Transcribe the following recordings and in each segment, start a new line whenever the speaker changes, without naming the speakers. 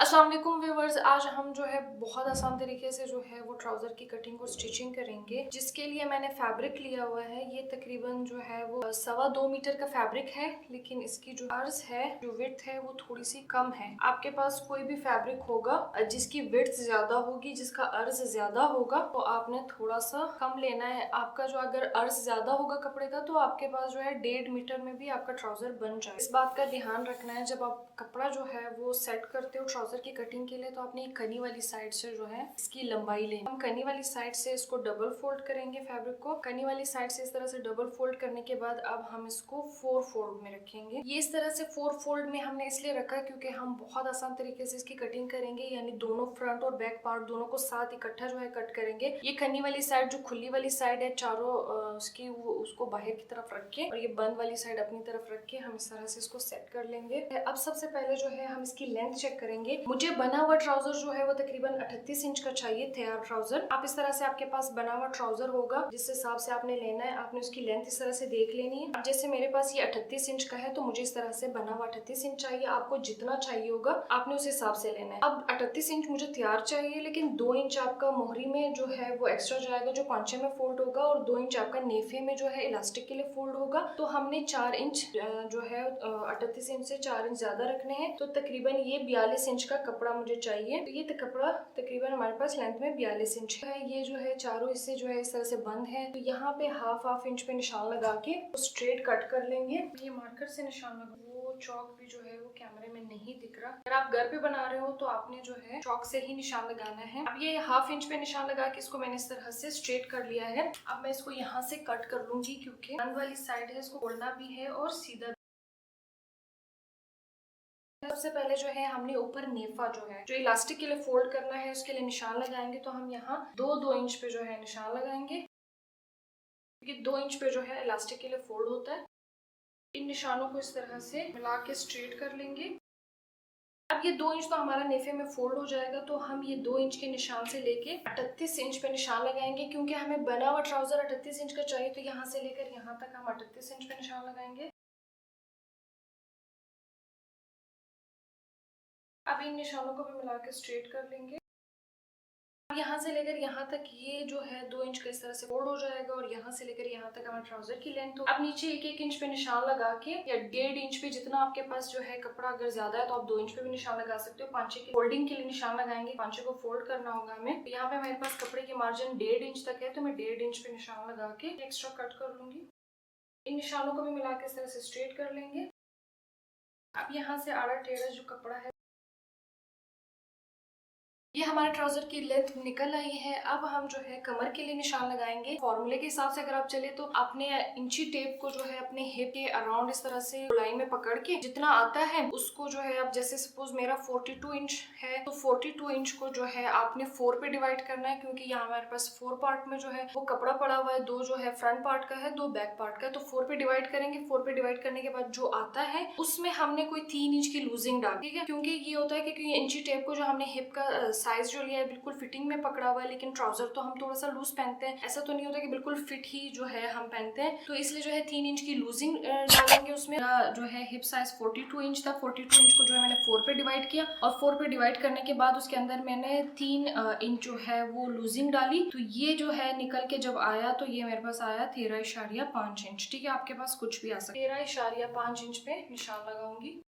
अस्सलाम वालेकुम व्यूवर्स, आज हम जो है बहुत आसान तरीके से जो है वो ट्राउज़र की कटिंग और स्टिचिंग करेंगे। जिसके लिए मैंने फैब्रिक लिया हुआ है। ये तकरीबन जो है वो 2.25 मीटर का फैब्रिक है, लेकिन इसकी जो अर्ज है, जो विड्थ है, वो थोड़ी सी कम है। आपके पास कोई भी फैब्रिक होगा जिसकी विड्थ ज्यादा होगी, जिसका अर्ज ज्यादा होगा, तो आपने थोड़ा सा कम लेना है। आपका जो अगर अर्ज ज्यादा होगा कपड़े का, तो आपके पास जो है 1.5 मीटर में भी आपका ट्राउजर बन जाए। इस बात का ध्यान रखना है जब आप कपड़ा जो है वो सेट करते हो ट्राउजर की कटिंग के लिए, तो आपने कनी वाली साइड से जो है इसकी लंबाई लेनी। हम कनी वाली साइड से इसको डबल फोल्ड करेंगे फैब्रिक को। कनी वाली साइड से इस तरह से डबल फोल्ड करने के बाद अब हम इसको 4 फोल्ड में रखेंगे। ये इस तरह से 4 फोल्ड में हमने इसलिए रखा क्योंकि हम बहुत आसान तरीके से इसकी कटिंग करेंगे, यानी दोनों फ्रंट और बैक पार्ट दोनों को साथ इकट्ठा जो है कट करेंगे। ये कनी वाली साइड जो खुली वाली साइड है, चारों उसकी वो उसको बाहर की तरफ रख के, और ये बंद वाली साइड अपनी तरफ रख के हम इस तरह से इसको सेट कर लेंगे। अब सबसे पहले जो है हम इसकी लेंथ चेक करेंगे। मुझे बना हुआ ट्राउजर जो है वो तकरीबन 38 इंच का चाहिए तैयार ट्राउजर। आप इस तरह से आपके पास बना हुआ ट्राउजर होगा, जिस हिसाब से आपने लेना है, आपने उसकी लेंथ इस तरह से देख लेनी है। अब जैसे मेरे पास ये 38 इंच का है, तो मुझे इस तरह से बना हुआ 38 इंच चाहिए। आपको जितना चाहिए होगा आपने उस हिसाब से लेना है। अब 38 इंच मुझे तैयार चाहिए, लेकिन 2 इंच आपका मोहरी में जो है वो एक्स्ट्रा जाएगा, जो पांचे में फोल्ड होगा, और 2 इंच आपका नेफे में जो है इलास्टिक के लिए फोल्ड होगा। तो हमने 4 इंच जो है 38 इंच से 4 इंच ज्यादा रखने हैं। तो तकरीबन ये 42 इंच का कपड़ा मुझे चाहिए। तो ये कपड़ा तकरीबन हमारे पास लेंथ में 42 इंच है। ये जो है चारों हिस्से जो है इस तरह से बंद है। तो यहाँ पे हाफ इंच पे निशान लगा के स्ट्रेट कट कर लेंगे। ये मार्कर से निशान लगा, वो चौक भी जो है वो कैमरे में नहीं दिख रहा। अगर आप घर पे बना रहे हो तो आपने जो है चौक से ही निशान लगाना है। अब ये हाफ इंच पे निशान लगा के इसको मैंने इस तरह से स्ट्रेट कर लिया है। अब मैं इसको यहाँ से कट कर लूंगी, क्योंकि बंद वाली साइड है, इसको खोलना भी है और सीधा। सबसे पहले जो है हमने ऊपर नेफा जो है, जो इलास्टिक के लिए फोल्ड करना है, उसके लिए निशान लगाएंगे। तो हम यहाँ 2 इंच पे जो है निशान लगाएंगे, क्योंकि 2 इंच पे जो है इलास्टिक के लिए फोल्ड होता है। इन निशानों को इस तरह से मिला के स्ट्रेट कर लेंगे। अब ये 2 इंच तो हमारा नेफे में फोल्ड हो जाएगा, तो हम ये 2 इंच के निशान से लेके 38 इंच पे निशान लगाएंगे। क्योंकि हमें बना हुआ ट्राउजर 38 इंच का चाहिए, तो यहाँ से लेकर यहाँ तक हम 38 इंच पे निशान लगाएंगे। अब इन निशानों को भी मिला के स्ट्रेट कर लेंगे। यहाँ से लेकर यहाँ तक ये जो है 2 इंच का इस तरह से फोल्ड हो जाएगा, और यहाँ से लेकर यहाँ तक हमारे ट्राउजर की लेंथ हो। अब नीचे 1 इंच पे निशान लगा के, या 1.5 इंच पे, जितना आपके पास जो है कपड़ा अगर ज्यादा है तो आप 2 इंच पे भी निशान लगा सकते हो। पांचे की फोल्डिंग के लिए निशान लगाएंगे, पांचे को फोल्ड करना होगा हमें। तो यहाँ पे मेरे पास कपड़े की मार्जिन 1.5 इंच तक है, तो मैं 1.5 इंच पे निशान लगा के एक्स्ट्रा कट कर लूंगी। इन निशानों को भी मिला के इस तरह से स्ट्रेट कर लेंगे। अब यहाँ से आड़ा टेढ़ा जो कपड़ा है, ये हमारे ट्राउजर की लेंथ निकल आई है। अब हम जो है कमर के लिए निशान लगाएंगे। फॉर्मूले के हिसाब से अगर आप चले तो आपने इंची टेप को जो है अपने हिप के अराउंड इस तरह से गोलाई में पकड़ के जितना आता है उसको जो है, अब जैसे सपोज मेरा 42 इंच है, तो 42 इंच को जो है आपने 4 पे डिवाइड करना है। क्योंकि यहाँ हमारे पास 4 पार्ट में जो है वो कपड़ा पड़ा हुआ है, 2 जो है फ्रंट पार्ट का है, 2 बैक पार्ट का है। तो 4 पे डिवाइड करेंगे। 4 पे डिवाइड करने के बाद जो आता है उसमें हमने कोई 3 इंच की लूजिंग डाल, ठीक है। क्योंकि ये होता है कि इंची टेप को जो हमने हिप का साइज जो लिया है बिल्कुल फिटिंग में पकड़ा हुआ है, लेकिन ट्राउजर तो हम थोड़ा सा लूज पहनते हैं। ऐसा तो नहीं होता कि बिल्कुल फिट ही जो है हम पहनते हैं। तो इसलिए जो है 3 इंच की लूजिंग डालेंगे उसमें। जो है हिप साइज 42 इंच था, 42 इंच को जो है मैंने 4 पे डिवाइड किया, और 4 पे डिवाइड करने के बाद उसके अंदर मैंने 3 इंच जो है वो लूजिंग डाली। तो ये जो है निकल के जब आया, तो ये मेरे पास आया 13.5 इंच। ठीक है, आपके पास कुछ भी आ सकता है। 13.5 इंच पे निशान लगाऊंगी।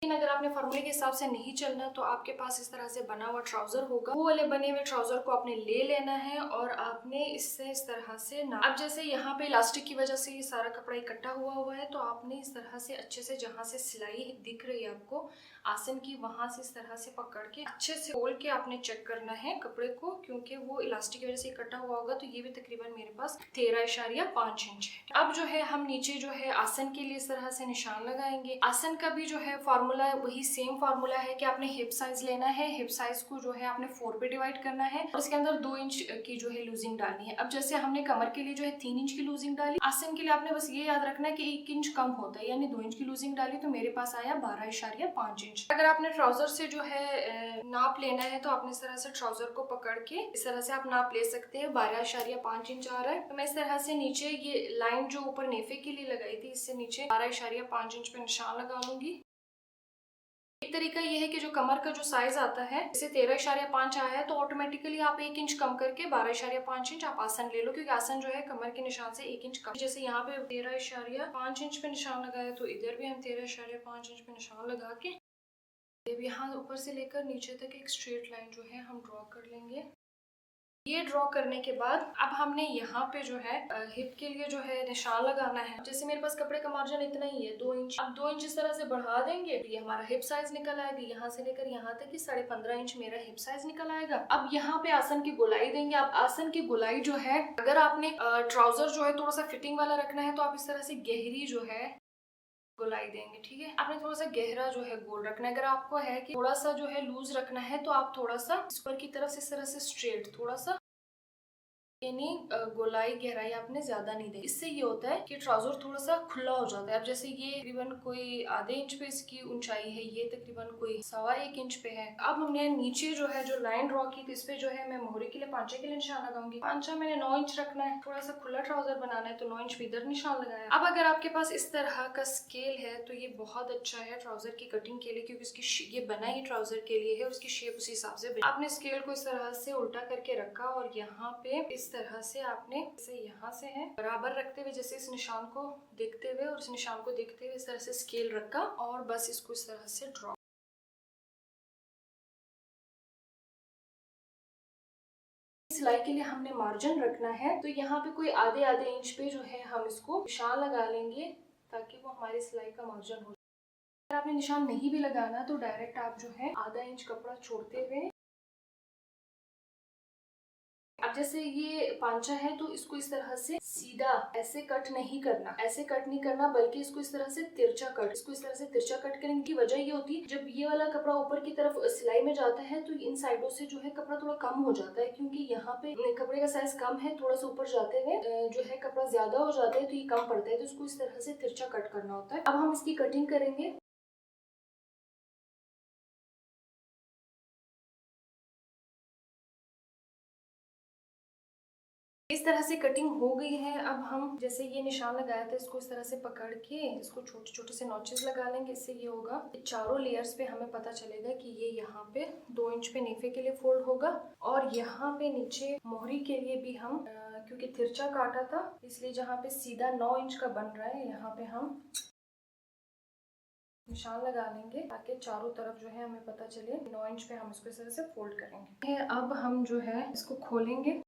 लेकिन अगर आपने फॉर्मूले के हिसाब से नहीं चलना, तो आपके पास इस तरह से बना हुआ ट्राउजर होगा। वो वाले बने हुए ट्राउजर को आपने ले लेना है, और आपने इससे इस तरह से ना, अब जैसे यहाँ पे इलास्टिक की वजह से ये सारा कपड़ा इकट्ठा हुआ है, तो आपने इस तरह से अच्छे से, जहाँ से सिलाई दिख रही है आपको आसन की, वहां से इस तरह से पकड़ के अच्छे से खोल के आपने चेक करना है कपड़े को। क्योंकि वो इलास्टिक की वजह से इकट्ठा हुआ होगा। तो ये भी तकरीबन मेरे पास 13.5 इंच है। अब जो है हम नीचे जो है आसन के लिए इस तरह से निशान लगाएंगे। आसन का भी जो है फॉर्मूला वही सेम फॉर्मूला है कि आपने हिप साइज लेना है। हिप साइज को जो है आपने 4 पे डिवाइड करना है, और इसके अंदर 2 इंच की जो है लूजिंग डालनी है। अब जैसे हमने कमर के लिए जो है 3 इंच की लूजिंग डाली, आसन के लिए आपने बस ये याद रखना है कि 1 इंच कम होता है, यानी 2 इंच की लूजिंग डाली, तो मेरे पास आया 12.5 इंच। अगर आपने ट्राउजर से जो है नाप लेना है, तो आपने इस तरह से ट्राउजर को पकड़ के इस तरह से आप नाप ले सकते हैं। 12.5 इंच आ रहा है, तो मैं इस तरह से नीचे ये लाइन जो ऊपर नेफे के लिए लगाई थी, इससे नीचे 12.5 इंच पे निशान लगा लूंगी। एक तरीका ये है कि कमर का जो साइज आता है, जैसे 13.5 आया है, तो ऑटोमेटिकली आप 1 इंच कम करके 12.5 इंच आप आसन ले लो, क्योंकि आसन जो है कमर के निशान से 1 इंच कम। जैसे यहाँ पे 13.5 इंच पे निशान लगाया, तो इधर भी हम 13.5 इंच पे निशान लगा के अब यहाँ ऊपर से लेकर नीचे तक एक स्ट्रेट लाइन जो है हम ड्रॉ कर लेंगे। ये ड्रॉ करने के बाद अब हमने यहाँ पे जो है हिप के लिए जो है निशान लगाना है। जैसे मेरे पास कपड़े का मार्जिन इतना ही है, 2 इंच। अब 2 इंच इस तरह से बढ़ा देंगे तो ये हमारा हिप साइज निकल आएगा। यहाँ से लेकर यहाँ तक कि 15.5 इंच मेरा हिप साइज निकल आएगा। अब यहाँ पे आसन की गोलाई देंगे। अब आसन की गोलाई जो है, अगर आपने ट्राउजर जो है थोड़ा सा फिटिंग वाला रखना है, तो आप इस तरह से गहरी जो है गोलाई देंगे। ठीक है, आपने थोड़ा सा गहरा जो है गोल रखना है। अगर आपको है कि थोड़ा सा जो है लूज रखना है, तो आप थोड़ा सा ऊपर की तरफ से इस तरह से स्ट्रेट थोड़ा सा, यानी गोलाई गहराई आपने ज्यादा नहीं दी। इससे ये होता है कि ट्राउजर थोड़ा सा खुला हो जाता है। अब जैसे ये तकरीबन कोई आधे इंच पे इसकी ऊंचाई है, ये तकरीबन कोई 1.25 इंच पे है। अब हमने नीचे जो है जो लाइन ड्रॉ की थी, इस पे जो है मैं मोहरी के लिए पांचे के लिए निशान लगाऊंगी। पांचा मैंने 9 इंच रखना है, थोड़ा सा खुला ट्राउजर बनाना है, तो 9 इंच पे इधर निशान लगाया। अब अगर आपके पास इस तरह का स्केल है तो ये बहुत अच्छा है ट्राउजर की कटिंग के लिए, क्योंकि इसकी ये बना ही ट्राउजर के लिए है और उसकी शेप उसी हिसाब से। आपने स्केल को इस तरह से उल्टा करके रखा और यहाँ पे इस तरह से आपने इसे यहाँ से है बराबर रखते हुए, जैसे इस निशान को देखते हुए और इस निशान को देखते हुए इस तरह से स्केल रखा और बस इसको इस तरह से ड्रॉ। सिलाई के लिए हमने मार्जिन रखना है, तो यहाँ पे कोई आधे इंच पे जो है हम इसको निशान लगा लेंगे, ताकि वो हमारी सिलाई का मार्जिन हो। अगर आपने निशान नहीं भी लगाना तो डायरेक्ट आप जो है आधा इंच कपड़ा छोड़ते हुए, अब जैसे ये पांचा है तो इसको इस तरह से सीधा ऐसे कट नहीं करना, ऐसे कट नहीं करना, बल्कि इसको इस तरह से तिरछा कट, इसको इस तरह से तिरछा कट करने की वजह ये होती है, जब ये वाला कपड़ा ऊपर की तरफ सिलाई में जाता है तो इन साइडों से जो है कपड़ा थोड़ा कम हो जाता है, क्योंकि यहाँ पे कपड़े का साइज कम है, थोड़ा सा ऊपर जाते हुए जो है कपड़ा ज्यादा हो जाता है तो ये कम पड़ता है, तो इसको इस तरह से तिरछा कट करना होता है। अब हम इसकी कटिंग करेंगे। इस तरह से कटिंग हो गई है। अब हम जैसे ये निशान लगाया था, इसको इस तरह से पकड़ के इसको छोटे छोटे से नॉचेस लगा लेंगे। इससे ये होगा चारों लेयर्स पे हमें पता चलेगा कि ये यहाँ पे 2 इंच पे नेफे के लिए फोल्ड होगा और यहाँ पे नीचे मोहरी के लिए भी हम क्योंकि तिरछा काटा था इसलिए जहाँ पे सीधा 9 इंच का बन रहा है, यहाँ पे हम निशान लगा लेंगे ताकि चारों तरफ जो है हमें पता चले। 9 इंच पे हम इसको इस तरह से फोल्ड करेंगे। अब हम जो है इसको खोलेंगे।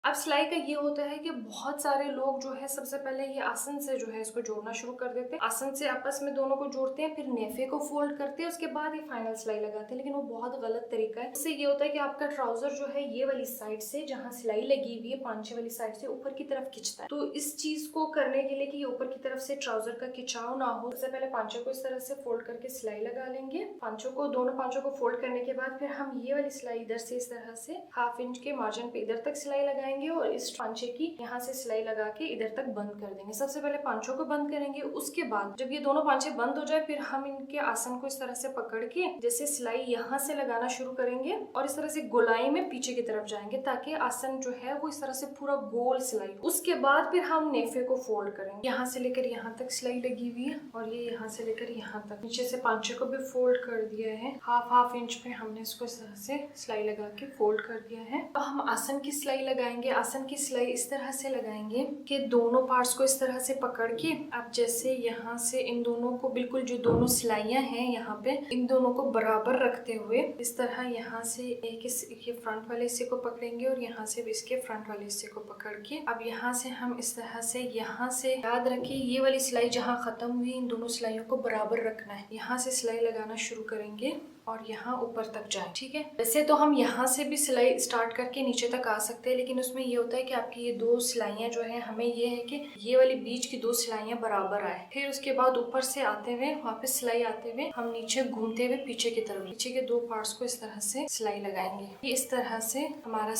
अब सिलाई का ये होता है कि बहुत सारे लोग जो है सबसे पहले ये आसन से जो है इसको जोड़ना शुरू कर देते हैं। आसन से आपस में दोनों को जोड़ते हैं, फिर नेफे को फोल्ड करते हैं, उसके बाद ये फाइनल सिलाई लगाते हैं, लेकिन वो बहुत गलत तरीका है। इससे ये होता है कि आपका ट्राउजर जो है ये वाली साइड से जहाँ सिलाई लगी हुई है पांचे वाली साइड से ऊपर की तरफ खिंचता है। तो इस चीज को करने के लिए कि ऊपर की तरफ से ट्राउजर का खिंचाव ना हो, सबसे पहले पांचों को इस तरह से फोल्ड करके सिलाई लगा लेंगे। दोनों पांचों को फोल्ड करने के बाद फिर हम ये वाली सिलाई इधर से इस तरह से 1/2 इंच के मार्जिन पे इधर तक सिलाई लगाएंगे और इस पांचे की यहाँ से सिलाई लगा के इधर तक बंद कर देंगे। सबसे पहले पांचों को बंद करेंगे, उसके बाद जब ये दोनों पांचे बंद हो जाए फिर हम इनके आसन को इस तरह से पकड़ के जैसे सिलाई यहाँ से लगाना शुरू करेंगे और इस तरह से गोलाई में पीछे की तरफ जाएंगे ताकि आसन जो है वो इस तरह से पूरा गोल सिलाई। उसके बाद फिर हम नेफे को फोल्ड करेंगे, यहाँ से लेकर यहाँ तक सिलाई लगी हुई है और ये यहाँ से लेकर यहाँ तक। नीचे से पांचे को भी फोल्ड कर दिया है, 1/2 इंच पे हमने इसको इस तरह से सिलाई लगा के फोल्ड कर दिया है। अब हम आसन की सिलाई लगाएंगे। आसन की सिलाई इस तरह से लगाएंगे कि दोनों पार्ट्स को इस तरह से पकड़ के अब जैसे यहाँ से इन दोनों को बिल्कुल जो दोनों सिलाइयां हैं यहाँ पे इन दोनों को बराबर रखते हुए इस तरह यहाँ से ये फ्रंट वाले हिस्से को पकड़ेंगे और यहाँ से भी इसके फ्रंट वाले हिस्से को पकड़ के अब यहाँ से हम इस तरह से यहाँ से याद रखिए ये वाली सिलाई जहाँ खत्म हुई इन दोनों सिलाइयों को बराबर रखना है। यहाँ से सिलाई लगाना शुरू करेंगे और यहाँ ऊपर तक जाए। ठीक है, वैसे तो हम यहाँ से भी सिलाई स्टार्ट करके नीचे तक आ सकते हैं, लेकिन उसमें ये होता है कि आपकी ये 2 सिलाइयाँ जो है हमें ये है कि ये वाली बीच की 2 सिलाइयाँ बराबर आए। फिर उसके बाद ऊपर से आते हुए वापस सिलाई आते हुए हम नीचे घूमते हुए पीछे की तरफ पीछे के 2 पार्ट्स को इस तरह से सिलाई लगाएंगे। ये इस तरह से हमारा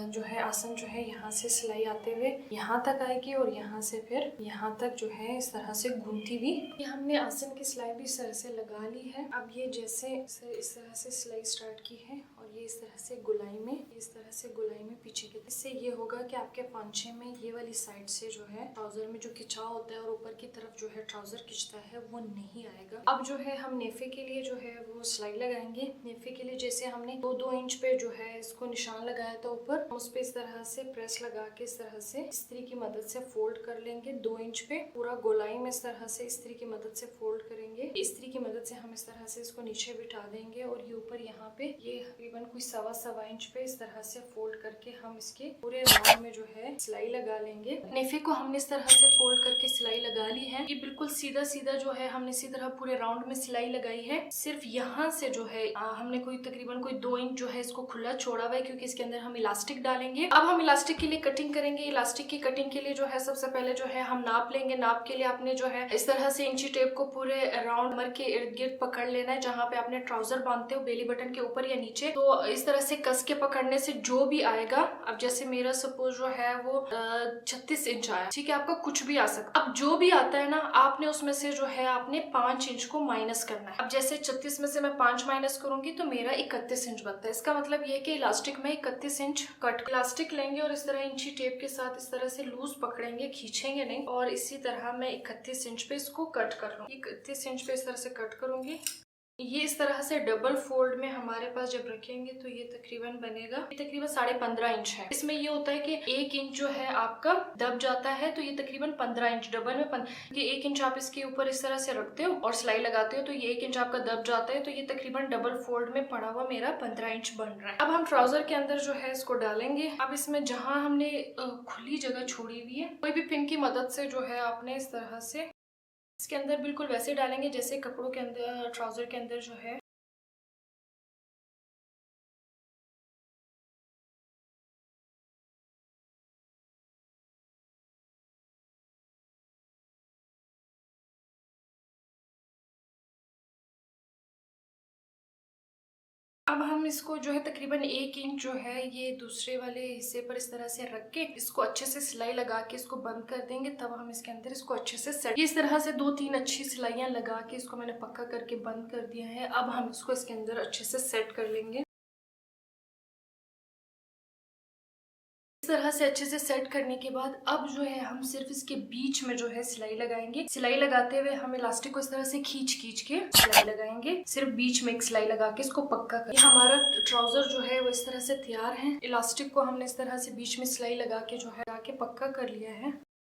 जो है आसन जो है यहाँ से सिलाई आते हुए यहाँ तक आएगी और यहाँ से फिर यहाँ तक जो है इस तरह से घूमती हुई। ये हमने आसन की सिलाई भी इस तरह से लगा ली है। अब ये जैसे इस तरह से सिलाई स्टार्ट की है और ये इस तरह से गोलाई में पीछे की। इससे ये होगा कि आपके पांचे में ये वाली साइड से जो है ट्राउजर में जो खिंचाव होता है और ऊपर की तरफ जो है ट्राउजर खिंचता है वो नहीं आएगा। अब जो है हम नेफे के लिए जो है वो सिलाई लगाएंगे। नेफे के लिए जैसे हमने 2-2 इंच पे जो है इसको निशान लगाया था ऊपर, उस पे इस तरह से प्रेस लगा के इस तरह से इस्त्री की मदद से फोल्ड कर लेंगे। 2 इंच पे पूरा गोलाई में इस तरह से इस्त्री की मदद से फोल्ड करेंगे। इस्त्री की मदद से हम इस तरह से इसको नीचे बिठा देंगे और ये ऊपर यहाँ पे ये तकरीबन कोई 1.25 इंच पे इस तरह से फोल्ड करके हम इसके पूरे राउंड में जो है सिलाई लगा लेंगे। नेफे को हमने इस तरह से फोल्ड करके सिलाई लगा ली है। ये बिल्कुल सीधा सीधा जो है हमने इसी तरह पूरे राउंड में सिलाई लगाई है। सिर्फ यहाँ से जो है हमने कोई तकरीबन कोई 2 इंच जो है इसको खुला छोड़ा हुआ है क्योंकि इसके अंदर हम इलास्टिक डालेंगे। अब हम इलास्टिक के लिए कटिंग करेंगे। इलास्टिक की कटिंग के लिए जो है सबसे पहले जो है हम नाप लेंगे। नाप के लिए आपने जो है इस तरह से इंची टेप को पूरे राउंड कमर के इर्द गिर्द पकड़ लेना है जहाँ पे आपने ट्राउजर बांधते हो, बेली बटन के ऊपर या नीचे। तो इस तरह से कस के पकड़ने से जो भी आएगा, अब जैसे मेरा सपोज जो है वो 36 इंच आया, ठीक है, आपका कुछ भी आ सकता। अब जो भी आता है ना, आपने उसमें से जो है आपने 5 इंच को माइनस करना है। अब जैसे 36 में से मैं 5 माइनस करूंगी तो मेरा 31 इंच बनता है। इसका मतलब ये कि इलास्टिक में 31 इंच कट इलास्टिक लेंगे और इस तरह इंची टेप के साथ इस तरह से लूज पकड़ेंगे, खींचेंगे नहीं, और इसी तरह मैं 31 इंच पे इसको कट कर लूंगी। 31 इंच पे इस तरह से कट करूंगी। ये इस तरह से डबल फोल्ड में हमारे पास जब रखेंगे तो ये तकरीबन बनेगा, ये तकरीबन 15.5 इंच है। इसमें ये होता है कि 1 इंच जो है आपका दब जाता है, तो ये तकरीबन 15 इंच डबल में कि 1 इंच आप इसके ऊपर इस तरह से रखते हो और सिलाई लगाते हो तो ये 1 इंच आपका दब जाता है, तो ये तकरीबन डबल फोल्ड में पड़ा हुआ मेरा 15 इंच बन रहा है। अब हम ट्राउजर के अंदर जो है इसको डालेंगे। अब इसमें जहाँ हमने खुली जगह छोड़ी हुई है, कोई भी पिन की मदद से जो है आपने इस तरह से इसके अंदर बिल्कुल वैसे डालेंगे जैसे कपड़ों के अंदर, ट्राउजर के अंदर जो है अब हम इसको जो है तकरीबन 1 इंच जो है ये दूसरे वाले हिस्से पर इस तरह से रख के इसको अच्छे से सिलाई लगा के इसको बंद कर देंगे। तब हम इसके अंदर इसको अच्छे से सेट, इस तरह से 2-3 अच्छी सिलाइयां लगा के इसको मैंने पक्का करके बंद कर दिया है। अब हम इसको इसके अंदर अच्छे से सेट कर लेंगे। इस तरह से अच्छे से सेट करने के बाद अब जो है हम सिर्फ इसके बीच में जो है सिलाई लगाएंगे। सिलाई लगाते हुए हम इलास्टिक को इस तरह से खींच के सिलाई लगाएंगे। सिर्फ बीच में एक सिलाई लगा के इसको पक्का कर। हमारा ट्राउजर जो है वो इस तरह से तैयार है। इलास्टिक को हमने इस तरह से बीच में सिलाई लगा के जो है पक्का कर लिया है।